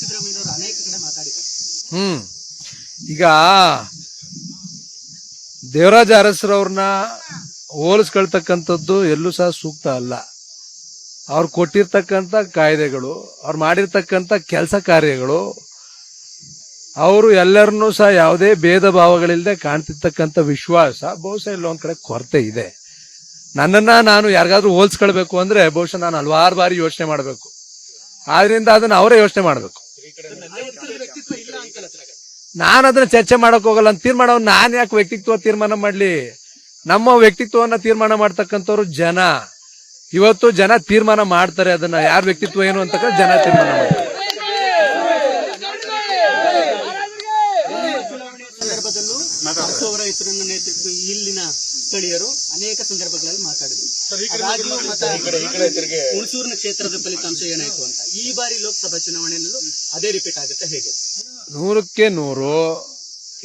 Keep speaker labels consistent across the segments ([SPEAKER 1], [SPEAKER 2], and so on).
[SPEAKER 1] ಸಿದ್ದರಾಮಯ್ಯನವರು ಅನೇಕ ಕಡೆ ಮಾತಾಡಿದ್ದಾರೆ.
[SPEAKER 2] ಈಗ ದೇವರಾಜ ಅರಸರವ್ರನ್ನ ಹೋಲಿಸ್ಕೊಳ್ತಕ್ಕಂಥದ್ದು ಎಲ್ಲೂ ಸಹ ಸೂಕ್ತ ಅಲ್ಲ. ಅವ್ರು ಕೊಟ್ಟಿರ್ತಕ್ಕಂಥ ಕಾಯ್ದೆಗಳು, ಅವ್ರು ಮಾಡಿರ್ತಕ್ಕಂಥ ಕೆಲಸ ಕಾರ್ಯಗಳು, ಅವರು ಎಲ್ಲರನ್ನೂ ಸಹ ಯಾವುದೇ ಭೇದ ಭಾವಗಳಿಲ್ಲದೆ ಕಾಣ್ತಿರ್ತಕ್ಕಂಥ ವಿಶ್ವಾಸ ಬಹುಶಃ ಇಲ್ಲೊಂದ್ ಕಡೆ ಕೊರತೆ ಇದೆ. ನನ್ನನ್ನ ನಾನು ಯಾರಿಗಾದ್ರೂ ಹೋಲಿಸ್ಕೊಳ್ಬೇಕು ಅಂದ್ರೆ ಬಹುಶಃ ನಾನು ಹಲವಾರು ಬಾರಿ ಯೋಚನೆ ಮಾಡಬೇಕು. ಆದ್ರಿಂದ ಅದನ್ನ ಅವರೇ ಯೋಚನೆ ಮಾಡಬೇಕು. ನಾನು ಅದನ್ನ ಚರ್ಚೆ ಮಾಡಕ್ ಹೋಗಲ್ಲ. ಅಂತ ತೀರ್ಮಾನ ನಾನು ಯಾಕೆ ವ್ಯಕ್ತಿತ್ವ ತೀರ್ಮಾನ ಮಾಡ್ಲಿ? ನಮ್ಮ ವ್ಯಕ್ತಿತ್ವವನ್ನ ತೀರ್ಮಾನ ಮಾಡ್ತಕ್ಕಂಥವ್ರು ಜನ. ಇವತ್ತು ಜನ ತೀರ್ಮಾನ ಮಾಡ್ತಾರೆ. ಅದನ್ನ ಯಾರ ವ್ಯಕ್ತಿತ್ವ ಏನು ಅಂತ ಜನ ತೀರ್ಮಾನ ಮಾಡ್ತಾರೆ.
[SPEAKER 1] ಸಂದರ್ಭದಲ್ಲೂ ಅವರ ಹೆಸರನ್ನು ನೇತೃತ್ವ ಇಲ್ಲಿನ ಸ್ಥಳೀಯರು ಅನೇಕ ಸಂದರ್ಭಗಳಲ್ಲಿ ಮಾತಾಡಿದ್ರು. ಹುಣಸೂರಿನ ಕ್ಷೇತ್ರದ ಫಲಿತಾಂಶ ಏನಾಯ್ತು ಅಂತ ಈ ಬಾರಿ ಲೋಕಸಭಾ ಚುನಾವಣೆಯಲ್ಲೂ ಅದೇ ರಿಪೀಟ್ ಆಗುತ್ತೆ ಹೇಗೆ?
[SPEAKER 2] 100ಕ್ಕೆ 100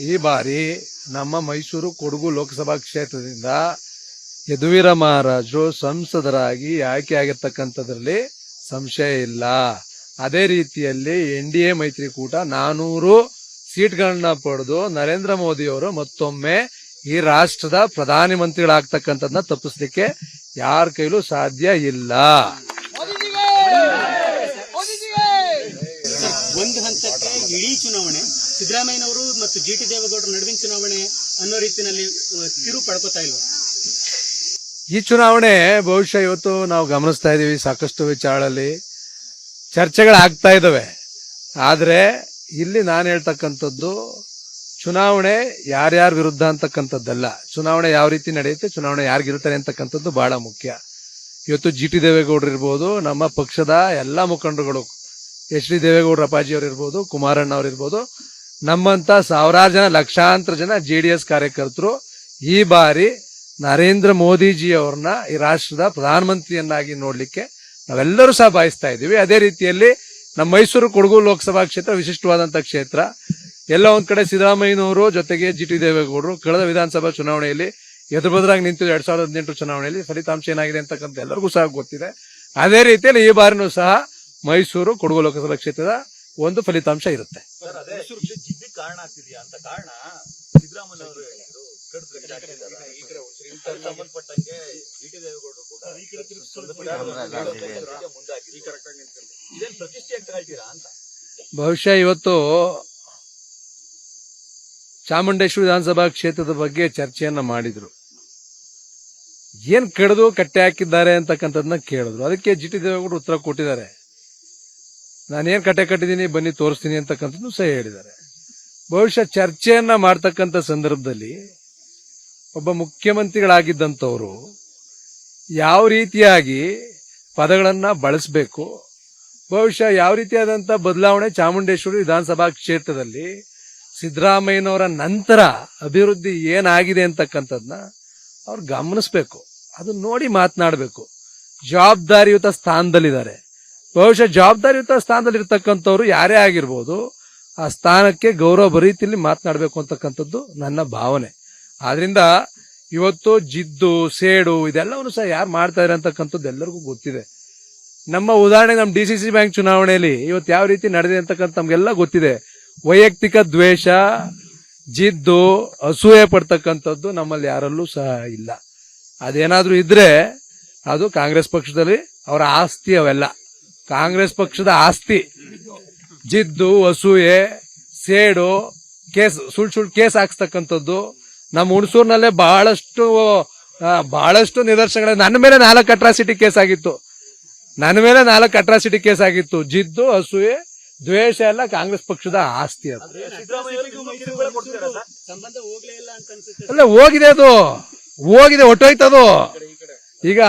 [SPEAKER 2] ಈ ಬಾರಿ ನಮ್ಮ ಮೈಸೂರು ಕೊಡಗು ಲೋಕಸಭಾ ಕ್ಷೇತ್ರದಿಂದ ಯದುವೀರ ಮಹಾರಾಜರು ಸಂಸದರಾಗಿ ಆಯ್ಕೆಯಾಗಿರ್ತಕ್ಕಂಥದ್ರಲ್ಲಿ ಸಂಶಯ ಇಲ್ಲ. ಅದೇ ರೀತಿಯಲ್ಲಿ NDA ಮೈತ್ರಿಕೂಟ 400 ಸೀಟ್ಗಳನ್ನ ಪಡೆದು ನರೇಂದ್ರ ಮೋದಿ ಅವರು ಮತ್ತೊಮ್ಮೆ ಈ ರಾಷ್ಟ್ರದ ಪ್ರಧಾನಮಂತ್ರಿಗಳಾಗ್ತಕ್ಕಂಥದನ್ನ ತಪ್ಪಿಸ್ಲಿಕ್ಕೆ ಯಾರ ಕೈಲೂ ಸಾಧ್ಯ ಇಲ್ಲ.
[SPEAKER 1] ಒಂದು ಹಂತಕ್ಕೆ ಇಡೀ ಚುನಾವಣೆ ಸಿದ್ದರಾಮಯ್ಯನವರು ಮತ್ತು GT ದೇವೇಗೌಡರ ನಡುವಿನ ಚುನಾವಣೆ ಅನ್ನೋ ರೀತಿಯಲ್ಲಿ ತಿರು ಪಡ್ಕೋತಾ ಇಲ್ವಾ?
[SPEAKER 2] ಈ ಚುನಾವಣೆ ಬಹುಶಃ ಇವತ್ತು ನಾವು ಗಮನಿಸ್ತಾ ಇದೀವಿ. ಸಾಕಷ್ಟು ವಿಚಾರಗಳಲ್ಲಿ ಚರ್ಚೆಗಳಾಗ್ತಾ ಇದಾವೆ. ಆದ್ರೆ ಇಲ್ಲಿ ನಾನು ಹೇಳ್ತಕ್ಕಂಥದ್ದು ಚುನಾವಣೆ ಯಾರ್ಯಾರ ವಿರುದ್ಧ ಅಂತಕ್ಕಂಥದ್ದಲ್ಲ. ಚುನಾವಣೆ ಯಾವ ರೀತಿ ನಡೆಯುತ್ತೆ, ಚುನಾವಣೆ ಯಾರಿಗಿರ್ತಾರೆ ಅಂತಕ್ಕಂಥದ್ದು ಬಹಳ ಮುಖ್ಯ. ಇವತ್ತು GT ದೇವೇಗೌಡರು ಇರ್ಬೋದು, ನಮ್ಮ ಪಕ್ಷದ ಎಲ್ಲಾ ಮುಖಂಡರುಗಳು, HD ದೇವೇಗೌಡರ ಅಪ್ಪಾಜಿಯವರು ಇರ್ಬೋದು, ಕುಮಾರಣ್ಣ ಅವರು ಇರ್ಬೋದು, ನಮ್ಮಂತ ಸಾವಿರಾರು ಜನ, ಲಕ್ಷಾಂತರ ಜನ JDS ಕಾರ್ಯಕರ್ತರು ಈ ಬಾರಿ ನರೇಂದ್ರ ಮೋದಿಜಿ ಅವ್ರನ್ನ ಈ ರಾಷ್ಟ್ರದ ಪ್ರಧಾನಮಂತ್ರಿಯನ್ನಾಗಿ ನೋಡ್ಲಿಕ್ಕೆ ನಾವೆಲ್ಲರೂ ಸಹ ಬಯಸ್ತಾ ಇದ್ದೀವಿ. ಅದೇ ರೀತಿಯಲ್ಲಿ ನಮ್ಮ ಮೈಸೂರು ಕೊಡಗು ಲೋಕಸಭಾ ಕ್ಷೇತ್ರ ವಿಶಿಷ್ಟವಾದಂತಹ ಕ್ಷೇತ್ರ. ಎಲ್ಲ ಒಂದ್ ಕಡೆ ಸಿದ್ದರಾಮಯ್ಯನವರು ಜೊತೆಗೆ GT ದೇವೇಗೌಡರು ಕಳೆದ ವಿಧಾನಸಭಾ ಚುನಾವಣೆಯಲ್ಲಿ ಎದುರುಬದ್ರಾಗಿ ನಿಂತಿದ್ದು 2018 ಚುನಾವಣೆಯಲ್ಲಿ ಫಲಿತಾಂಶ ಏನಾಗಿದೆ ಅಂತಕ್ಕಂಥ ಎಲ್ಲರಿಗೂ ಸಹ ಗೊತ್ತಿದೆ. ಅದೇ ರೀತಿಯಲ್ಲಿ ಈ ಬಾರಿನೂ ಸಹ ಮೈಸೂರು ಕೊಡಗು ಲೋಕಸಭಾ ಕ್ಷೇತ್ರದ ಒಂದು ಫಲಿತಾಂಶ ಇರುತ್ತೆ.
[SPEAKER 3] ಕಾರಣ ಆಗ್ತಿದೆಯಾ ಅಂತ ಕಾರಣ ಸಿದ್ದರಾಮಯ್ಯ ಅವರು ಸಂಬಂಧಪಟ್ಟಂಗೆ GT ದೇವೇಗೌಡರು ಕೂಡ ಇದೇನು ಪ್ರತಿಷ್ಠೆ ಹೇಳ್ತೀರಾ ಅಂತ.
[SPEAKER 2] ಬಹುಶಃ ಇವತ್ತು ಚಾಮುಂಡೇಶ್ವರಿ ವಿಧಾನಸಭಾ ಕ್ಷೇತ್ರದ ಬಗ್ಗೆ ಚರ್ಚೆಯನ್ನ ಮಾಡಿದ್ರು. ಏನ್ ಕಡಿದು ಕಟ್ಟೆ ಹಾಕಿದ್ದಾರೆ ಅಂತಕ್ಕಂಥದನ್ನ ಕೇಳಿದ್ರು. ಅದಕ್ಕೆ GT ದೇವೇಗೌಡರು ಉತ್ತರ ಕೊಟ್ಟಿದ್ದಾರೆ. ನಾನೇನ್ ಕಟ್ಟೆ ಕಟ್ಟಿದ್ದೀನಿ ಬನ್ನಿ ತೋರಿಸ್ತೀನಿ ಅಂತಕ್ಕಂಥದ್ದು ಸಹ ಹೇಳಿದ್ದಾರೆ. ಬಹುಶಃ ಚರ್ಚೆಯನ್ನ ಮಾಡ್ತಕ್ಕಂಥ ಸಂದರ್ಭದಲ್ಲಿ ಒಬ್ಬ ಮುಖ್ಯಮಂತ್ರಿಗಳಾಗಿದ್ದಂಥವ್ರು ಯಾವ ರೀತಿಯಾಗಿ ಪದಗಳನ್ನ ಬಳಸಬೇಕು, ಬಹುಶಃ ಯಾವ ರೀತಿಯಾದಂಥ ಬದಲಾವಣೆ ಚಾಮುಂಡೇಶ್ವರಿ ವಿಧಾನಸಭಾ ಕ್ಷೇತ್ರದಲ್ಲಿ ಸಿದ್ದರಾಮಯ್ಯನವರ ನಂತರ ಅಭಿವೃದ್ಧಿ ಏನಾಗಿದೆ ಅಂತಕ್ಕಂಥದ್ನ ಅವ್ರು ಗಮನಿಸಬೇಕು. ಅದನ್ನ ನೋಡಿ ಮಾತನಾಡಬೇಕು. ಜವಾಬ್ದಾರಿಯುತ ಸ್ಥಾನದಲ್ಲಿದ್ದಾರೆ. ಬಹುಶಃ ಜವಾಬ್ದಾರಿಯುತ ಸ್ಥಾನದಲ್ಲಿ ಇರ್ತಕ್ಕಂಥವ್ರು ಯಾರೇ ಆಗಿರ್ಬೋದು, ಆ ಸ್ಥಾನಕ್ಕೆ ಗೌರವ ರೀತಿಯಲ್ಲಿ ಮಾತನಾಡಬೇಕು ಅಂತಕ್ಕಂಥದ್ದು ನನ್ನ ಭಾವನೆ. ಆದ್ರಿಂದ ಇವತ್ತು ಜಿದ್ದು ಸೇಡು ಇದೆಲ್ಲವನ್ನು ಸಹ ಯಾರು ಮಾಡ್ತಾ ಇದ್ದಾರೆ ಅಂತಕ್ಕಂಥದ್ದು ಎಲ್ಲರಿಗೂ ಗೊತ್ತಿದೆ. ನಮ್ಮ ಉದಾಹರಣೆ ನಮ್ಮ DCC ಬ್ಯಾಂಕ್ ಚುನಾವಣೆಯಲ್ಲಿ ಇವತ್ತು ಯಾವ ರೀತಿ ನಡೆದಿದೆ ಅಂತಕ್ಕಂಥ ನಮ್ಗೆಲ್ಲ ಗೊತ್ತಿದೆ. ವೈಯಕ್ತಿಕ ದ್ವೇಷ, ಜಿದ್ದು, ಅಸೂಯೆ ಪಡ್ತಕ್ಕಂಥದ್ದು ನಮ್ಮಲ್ಲಿ ಯಾರಲ್ಲೂ ಸಹ ಇಲ್ಲ. ಅದೇನಾದ್ರೂ ಇದ್ರೆ ಅದು ಕಾಂಗ್ರೆಸ್ ಪಕ್ಷದಲ್ಲಿ ಅವರ ಆಸ್ತಿ. ಅವೆಲ್ಲ ಕಾಂಗ್ರೆಸ್ ಪಕ್ಷದ ಆಸ್ತಿ. ಜಿದ್ದು, ಅಸೂಯೆ, ಸೇಡು, ಕೇಸ್, ಸುಳ್ಳು ಕೇಸ್ ಹಾಕ್ಸ್ತಕ್ಕಂಥದ್ದು ನಮ್ಮ ಹುಣಸೂರಿನಲ್ಲೇ ಬಹಳಷ್ಟು ನಿದರ್ಶನಗಳು. ನನ್ನ ಮೇಲೆ 4 ಅಟ್ರಾಸಿಟಿ ಕೇಸ್ ಆಗಿತ್ತು. ಜಿದ್ದು, ಅಸೂಯೆ, ದ್ವೇಷ ಎಲ್ಲ ಕಾಂಗ್ರೆಸ್ ಪಕ್ಷದ ಆಸ್ತಿ. ಅದು ಅಲ್ಲ, ಹೋಗಿದೆ ಹೊಟ್ಟೋಯ್ತದು. ಈಗ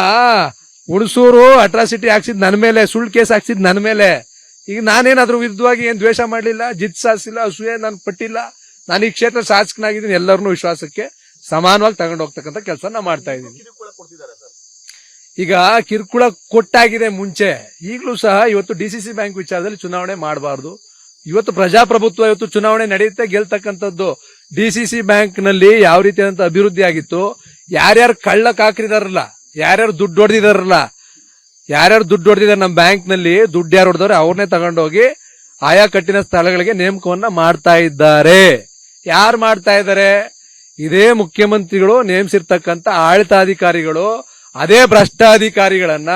[SPEAKER 2] ಹುಣಸೂರು ಅಟ್ರಾಸಿಟಿ ಹಾಕ್ಸಿದ್ ನನ್ನ ಮೇಲೆ, ಸುಳ್ಳು ಕೇಸ್ ಹಾಕ್ಸಿದ್ ನನ್ನ ಮೇಲೆ. ಈಗ ನಾನೇನಾದ್ರೂ ವಿರುದ್ಧವಾಗಿ ಏನ್ ದ್ವೇಷ ಮಾಡ್ಲಿಲ್ಲ, ಜಿದ್ ಸಾಧಿಸಿಲ್ಲ, ಅಸೂಯೆ ನಾನು ಪಟ್ಟಿಲ್ಲ. ನಾನು ಈ ಕ್ಷೇತ್ರ ಶಾಸಕನಾಗಿದ್ದೀನಿ. ಎಲ್ಲರನ್ನೂ ವಿಶ್ವಾಸಕ್ಕೆ ಸಮಾನವಾಗಿ ತಗೊಂಡು ಹೋಗ್ತಕ್ಕಂಥ ಕೆಲಸ ನಾ ಮಾಡ್ತಾ ಇದ್ದೀನಿ. ಈಗ ಕಿರುಕುಳ ಕೊಟ್ಟಾಗಿದೆ ಮುಂಚೆ. ಈಗಲೂ ಸಹ ಇವತ್ತು DCC ಬ್ಯಾಂಕ್ ವಿಚಾರದಲ್ಲಿ ಚುನಾವಣೆ ಮಾಡಬಾರ್ದು. ಇವತ್ತು ಪ್ರಜಾಪ್ರಭುತ್ವ, ಇವತ್ತು ಚುನಾವಣೆ ನಡೆಯುತ್ತೆ, ಗೆಲ್ತಕ್ಕಂಥದ್ದು. DCC ಬ್ಯಾಂಕ್ ನಲ್ಲಿ ಯಾವ ರೀತಿಯಾದಂತ ಅಭಿವೃದ್ಧಿ ಆಗಿತ್ತು, ಯಾರ್ಯಾರು ಕಳ್ಳಕ್ ಹಾಕಿದಾರಲ್ಲ, ಯಾರ್ಯಾರು ದುಡ್ಡು ಹೊಡೆದಿದಾರಲ್ಲ, ನಮ್ಮ ಬ್ಯಾಂಕ್ ನಲ್ಲಿ ದುಡ್ಡು ಯಾರು ಹೊಡೆದವ್ರೆ ಅವ್ರನ್ನೇ ತಗೊಂಡೋಗಿ ಆಯಾ ಕಟ್ಟಿನ ಸ್ಥಳಗಳಿಗೆ ನೇಮಕವನ್ನ ಮಾಡ್ತಾ ಇದ್ದಾರೆ. ಯಾರು ಮಾಡ್ತಾ ಇದ್ದಾರೆ? ಇದೇ ಮುಖ್ಯಮಂತ್ರಿಗಳು ನೇಮಿಸಿರ್ತಕ್ಕಂಥ ಆಡಳಿತಾಧಿಕಾರಿಗಳು ಅದೇ ಭ್ರಷ್ಟಾಧಿಕಾರಿಗಳನ್ನ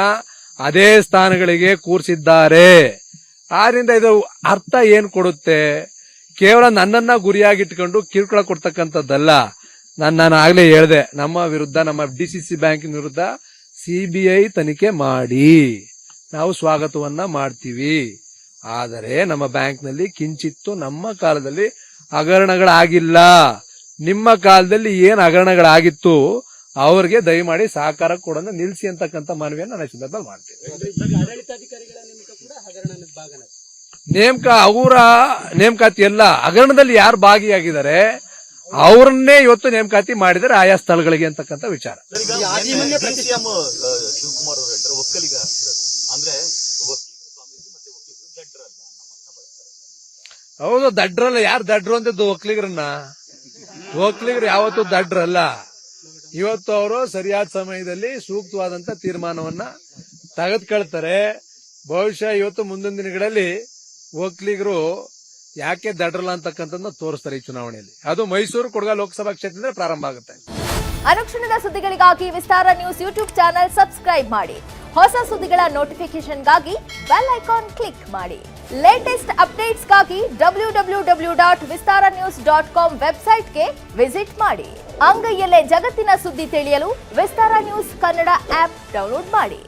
[SPEAKER 2] ಅದೇ ಸ್ಥಾನಗಳಿಗೆ ಕೂರಿಸಿದ್ದಾರೆ. ಆದ್ರಿಂದ ಇದು ಅರ್ಥ ಏನ್ ಕೊಡುತ್ತೆ? ಕೇವಲ ನನ್ನನ್ನ ಗುರಿಯಾಗಿಟ್ಕೊಂಡು ಕಿರುಕುಳ ಕೊಡ್ತಕ್ಕಂಥದ್ದಲ್ಲ. ನಾನು ಆಗ್ಲೇ ಹೇಳ್ದೆ, ನಮ್ಮ ವಿರುದ್ಧ, ನಮ್ಮ FDCC ಬ್ಯಾಂಕಿನ ವಿರುದ್ಧ CBI ತನಿಖೆ ಮಾಡಿ, ನಾವು ಸ್ವಾಗತವನ್ನ ಮಾಡ್ತೀವಿ. ಆದರೆ ನಮ್ಮ ಬ್ಯಾಂಕ್ನಲ್ಲಿ ಕಿಂಚಿತ್ತು ನಮ್ಮ ಕಾಲದಲ್ಲಿ ಹಗರಣಗಳಾಗಿಲ್ಲ. ನಿಮ್ಮ ಕಾಲದಲ್ಲಿ ಏನ್ ಹಗರಣಗಳಾಗಿತ್ತು ಅವ್ರಿಗೆ ದಯಮಾಡಿ ಸಹಕಾರ ಕೊಡೋಣ ನಿಲ್ಲಿಸಿ ಅಂತಕ್ಕಂಥ ಮನವಿಯನ್ನು ನಾನು ಸಂದರ್ಭದಲ್ಲಿ ಮಾಡ್ತೀನಿ.
[SPEAKER 1] ಆಡಳಿತಾಧಿಕಾರಿಗಳ ನೇಮಕ ಕೂಡ ಹಗರಣದ ಭಾಗನ.
[SPEAKER 2] ನೇಮಕ ಅವರ ನೇಮಕಾತಿ ಎಲ್ಲ ಹಗರಣದಲ್ಲಿ ಯಾರು ಭಾಗಿಯಾಗಿದ್ದಾರೆ ಅವ್ರನ್ನೇ ಇವತ್ತು ನೇಮಕಾತಿ ಮಾಡಿದರೆ ಆಯಾ ಸ್ಥಳಗಳಿಗೆ ಅಂತಕ್ಕಂಥ ವಿಚಾರ.
[SPEAKER 3] CM ಶಿವಕುಮಾರ್ ಅವರು ಹೇಳ್ತಾರೆ ಒಕ್ಕಲಿಗ ಅಂದ್ರೆ ಒಕ್ಕಲಿಗರ ಸ್ವಾಮೀಜಿ ಮತ್ತೆ ಒಕ್ಕಲಿಗರು ದಡ್ಡರಲ್ಲ ನಮ್ಮ ಬಳಸ್ತಾರೆ.
[SPEAKER 2] ಹೌದು, ದಡ್ರಲ್ಲ. ಯಾರು ದಡ್ರು ಅಂತಿದ್ದು? ಒಕ್ಕಲಿಗರನ್ನ. ಒಕ್ಕಲಿಗರು ಯಾವತ್ತೂ ದಡ್ರಲ್ಲ. ಇವತ್ತು ಅವರು ಸರಿಯಾದ ಸಮಯದಲ್ಲಿ ಸೂಕ್ತವಾದಂತ ತೀರ್ಮಾನವನ್ನ ತೆಗೆದುಕೊಳ್ತಾರೆ. ಬಹುಶಃ ಇವತ್ತು ಮುಂದಿನ ದಿನಗಳಲ್ಲಿ ಒಕ್ಕಲಿಗರು ಯಾಕೆ ದಡ್ರಲ್ಲ ಅಂತಕ್ಕಂಥದ್ದನ್ನ ತೋರಿಸ್ತಾರೆ ಈ ಚುನಾವಣೆಯಲ್ಲಿ. ಅದು ಮೈಸೂರು ಕೊಡಗ ಲೋಕಸಭಾ ಕ್ಷೇತ್ರದಿಂದ ಪ್ರಾರಂಭ ಆಗುತ್ತೆ.
[SPEAKER 4] ಅನುಕ್ಷಣದ ಸುದ್ದಿಗಳಿಗಾಗಿ ವಿಸ್ತಾರ ನ್ಯೂಸ್ ಯೂಟ್ಯೂಬ್ ಚಾನೆಲ್ ಸಬ್ಸ್ಕ್ರೈಬ್ ಮಾಡಿ. ಹೊಸ ಸುದ್ದಿಗಳ ನೋಟಿಫಿಕೇಶನ್ಗಾಗಿ ಬೆಲ್ ಐಕಾನ್ ಕ್ಲಿಕ್ ಮಾಡಿ. ಲೇಟೆಸ್ಟ್ ಅಪ್ಡೇಟ್ಸ್ಗಾಗಿ www.vistaranews.com ವೆಬ್ಸೈಟ್ಗೆ ವಿಸಿಟ್ ಮಾಡಿ. ಅಂಗೈಯಲ್ಲೇ ಜಗತ್ತಿನ ಸುದ್ದಿ ತಿಳಿಯಲು ವಿಸ್ತಾರ ನ್ಯೂಸ್ ಕನ್ನಡ ಆಪ್ ಡೌನ್ಲೋಡ್ ಮಾಡಿ.